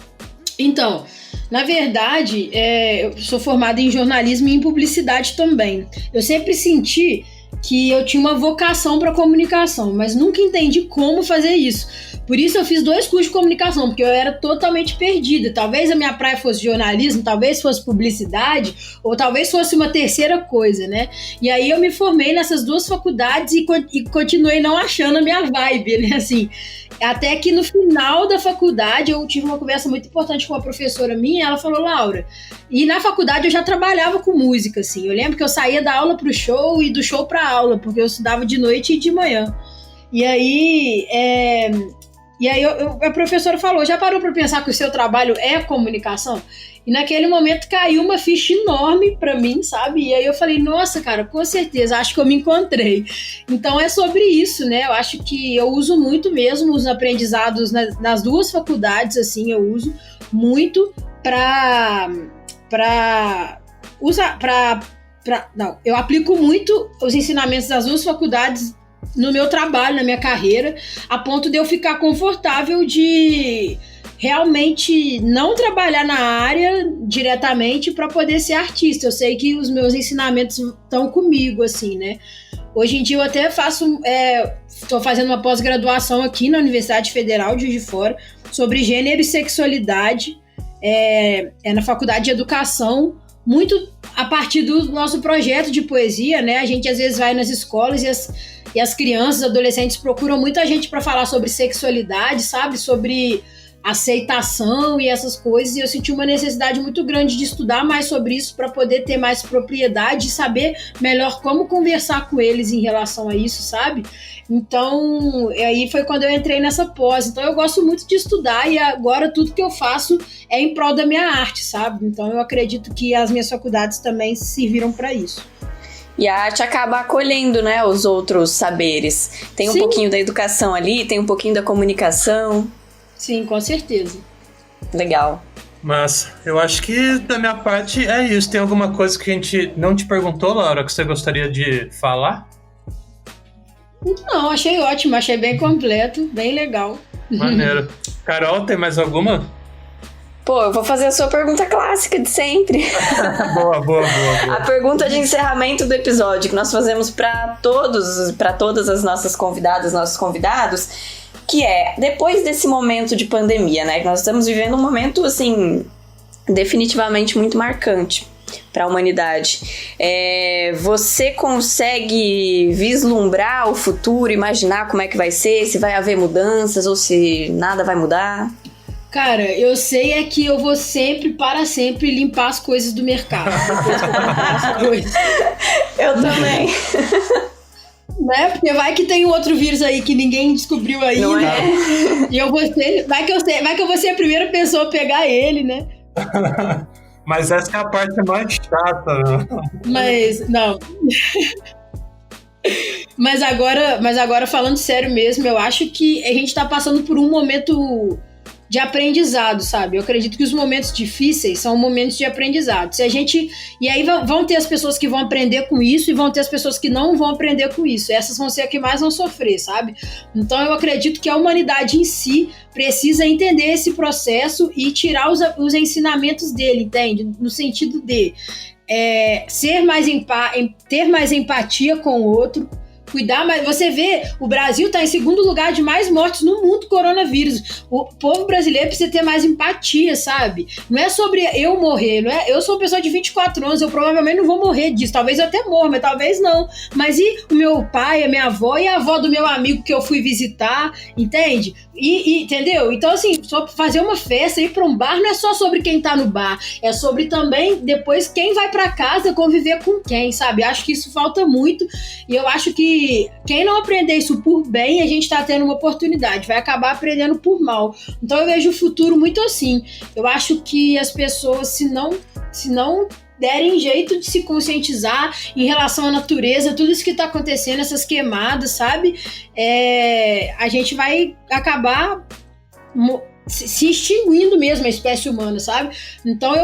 Então, na verdade, eu sou formada em jornalismo e em publicidade também. Eu sempre senti que eu tinha uma vocação para comunicação, mas nunca entendi como fazer isso. Por isso eu fiz 2 cursos de comunicação, porque eu era totalmente perdida. Talvez a minha praia fosse jornalismo, talvez fosse publicidade, ou talvez fosse uma terceira coisa, né? E aí eu me formei nessas 2 faculdades e continuei não achando a minha vibe, né? Assim, até que no final da faculdade eu tive uma conversa muito importante com uma professora minha, ela falou, Laura, e na faculdade eu já trabalhava com música, assim. Eu lembro que eu saía da aula pro show e do show pra aula, porque eu estudava de noite e de manhã. E aí, a professora falou, já parou para pensar que o seu trabalho é comunicação? E naquele momento caiu uma ficha enorme para mim, sabe? E aí eu falei, nossa, cara, com certeza, acho que eu me encontrei. Então é sobre isso, né? Eu acho que eu uso muito mesmo os aprendizados nas 2 faculdades, assim, eu uso muito eu aplico muito os ensinamentos das 2 faculdades no meu trabalho, na minha carreira, a ponto de eu ficar confortável de realmente não trabalhar na área diretamente para poder ser artista. Eu sei que os meus ensinamentos estão comigo, assim, né? Hoje em dia eu até estou fazendo uma pós-graduação aqui na Universidade Federal de Juiz de Fora sobre gênero e sexualidade, na Faculdade de Educação, muito a partir do nosso projeto de poesia, né? A gente às vezes vai nas escolas e as crianças, adolescentes procuram muita gente para falar sobre sexualidade, sabe? Sobre aceitação e essas coisas, e eu senti uma necessidade muito grande de estudar mais sobre isso para poder ter mais propriedade e saber melhor como conversar com eles em relação a isso, sabe? Então, aí foi quando eu entrei nessa pós. Então eu gosto muito de estudar e agora tudo que eu faço é em prol da minha arte, sabe? Então eu acredito que as minhas faculdades também serviram para isso. E a arte acaba acolhendo, né, os outros saberes. Tem um Sim. pouquinho da educação ali, tem um pouquinho da comunicação. Sim, com certeza. Legal. Mas eu acho que da minha parte é isso. Tem alguma coisa que a gente não te perguntou, Laura, que você gostaria de falar? Não, achei ótimo, achei bem completo, bem legal. Maneiro. Carol, tem mais alguma? Pô, eu vou fazer a sua pergunta clássica de sempre. Boa. A pergunta de encerramento do episódio que nós fazemos para todas as nossas convidadas, nossos convidados, que é, depois desse momento de pandemia, né, que nós estamos vivendo um momento, assim, definitivamente muito marcante para a humanidade. Você consegue vislumbrar o futuro, imaginar como é que vai ser, se vai haver mudanças ou se nada vai mudar? Cara, eu sei que eu vou sempre, para sempre, limpar as coisas do mercado. Depois que eu comprar as coisas. Eu também. Né? Porque vai que tem um outro vírus aí que ninguém descobriu ainda. Não é? E eu vou ser, vai que eu vou ser a primeira pessoa a pegar ele, né? Mas essa é a parte mais chata, né? Mas, não. Mas agora, falando sério mesmo, eu acho que a gente tá passando por um momento de aprendizado, sabe? Eu acredito que os momentos difíceis são momentos de aprendizado. E aí vão ter as pessoas que vão aprender com isso e vão ter as pessoas que não vão aprender com isso. Essas vão ser as que mais vão sofrer, sabe? Então eu acredito que a humanidade em si precisa entender esse processo e tirar os ensinamentos dele, entende? No sentido de ter mais empatia com o outro, cuidar, mas você vê, o Brasil está em segundo lugar de mais mortes no mundo coronavírus. O povo brasileiro precisa ter mais empatia, sabe? Não é sobre eu morrer, não é? Eu sou uma pessoa de 24 anos, eu provavelmente não vou morrer disso, talvez eu até morra, mas talvez não. Mas e o meu pai, a minha avó e a avó do meu amigo que eu fui visitar, entende? Entendeu? Então, assim, só fazer uma festa, ir para um bar, não é só sobre quem tá no bar, é sobre também, depois, quem vai para casa conviver com quem, sabe? Acho que isso falta muito, e eu acho que quem não aprender isso por bem, a gente tá tendo uma oportunidade, vai acabar aprendendo por mal. Então eu vejo o futuro muito assim. Eu acho que as pessoas, se não derem jeito de se conscientizar em relação à natureza, tudo isso que tá acontecendo, essas queimadas, sabe? A gente vai acabar se extinguindo mesmo a espécie humana, sabe? Então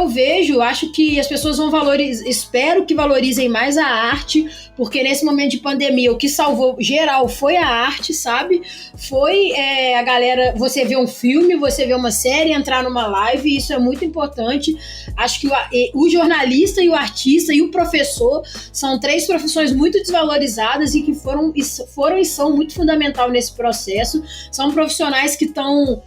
acho que as pessoas vão valorizar, espero que valorizem mais a arte, porque nesse momento de pandemia o que salvou geral foi a arte, sabe? Foi a galera, você vê um filme, você vê uma série, entrar numa live, isso é muito importante. Acho que o jornalista e o artista e o professor são 3 profissões muito desvalorizadas e que foram e são muito fundamental nesse processo. São profissionais que estão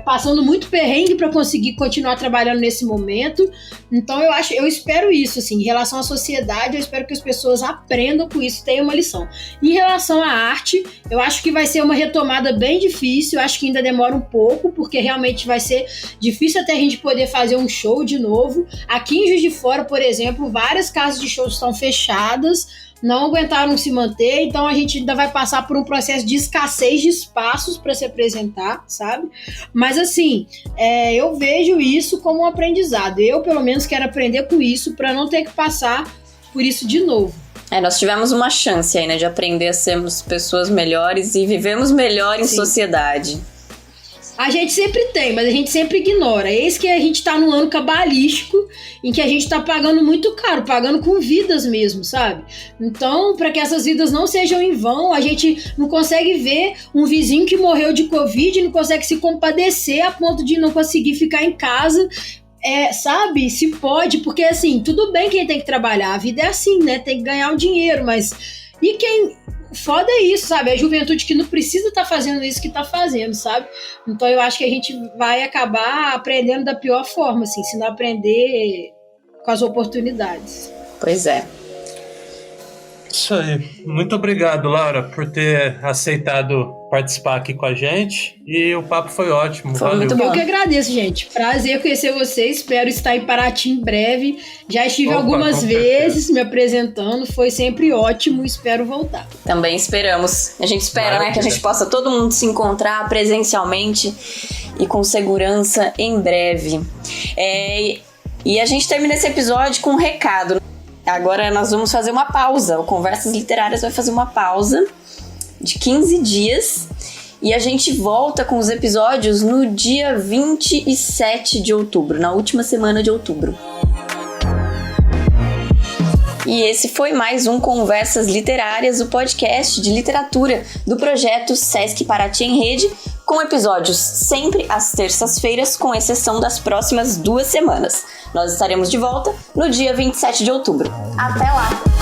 passando muito perrengue para conseguir continuar trabalhando nesse momento. Então eu espero isso, assim, em relação à sociedade, eu espero que as pessoas aprendam com isso, tenham uma lição. Em relação à arte, eu acho que vai ser uma retomada bem difícil, eu acho que ainda demora um pouco, porque realmente vai ser difícil até a gente poder fazer um show de novo. Aqui em Juiz de Fora, por exemplo, várias casas de shows estão fechadas, não aguentaram se manter, então a gente ainda vai passar por um processo de escassez de espaços para se apresentar, sabe? Mas assim, eu vejo isso como um aprendizado. Eu, pelo menos, quero aprender com isso para não ter que passar por isso de novo. Nós tivemos uma chance aí, né, de aprender a sermos pessoas melhores e vivemos melhor em sociedade. A gente sempre tem, mas a gente sempre ignora. Eis que a gente tá num ano cabalístico em que a gente tá pagando muito caro, pagando com vidas mesmo, sabe? Então, para que essas vidas não sejam em vão, a gente não consegue ver um vizinho que morreu de Covid, não consegue se compadecer a ponto de não conseguir ficar em casa, sabe? Se pode, porque assim, tudo bem quem tem que trabalhar, a vida é assim, né? Tem que ganhar o dinheiro, mas... E quem... Foda é isso, sabe? A juventude que não precisa estar fazendo isso que tá fazendo, sabe? Então eu acho que a gente vai acabar aprendendo da pior forma, assim, se não aprender com as oportunidades. Pois é. Isso aí. Muito obrigado, Laura, por ter aceitado participar aqui com a gente. E o papo foi ótimo. Foi valeu. muito bom. Eu que agradeço, gente. Prazer conhecer vocês. Espero estar em Paraty em breve. Já estive algumas vezes me apresentando. Foi sempre ótimo. Espero voltar. Também esperamos. A gente espera, né, que a gente possa todo mundo se encontrar presencialmente e com segurança em breve. E a gente termina esse episódio com um recado. Agora nós vamos fazer uma pausa. O Conversas Literárias vai fazer uma pausa de 15 dias e a gente volta com os episódios no dia 27 de outubro, na última semana de outubro. E esse foi mais um Conversas Literárias, o podcast de literatura do projeto Sesc Paraty em Rede, com episódios sempre às terças-feiras, com exceção das próximas 2 semanas. Nós estaremos de volta no dia 27 de outubro. Até lá!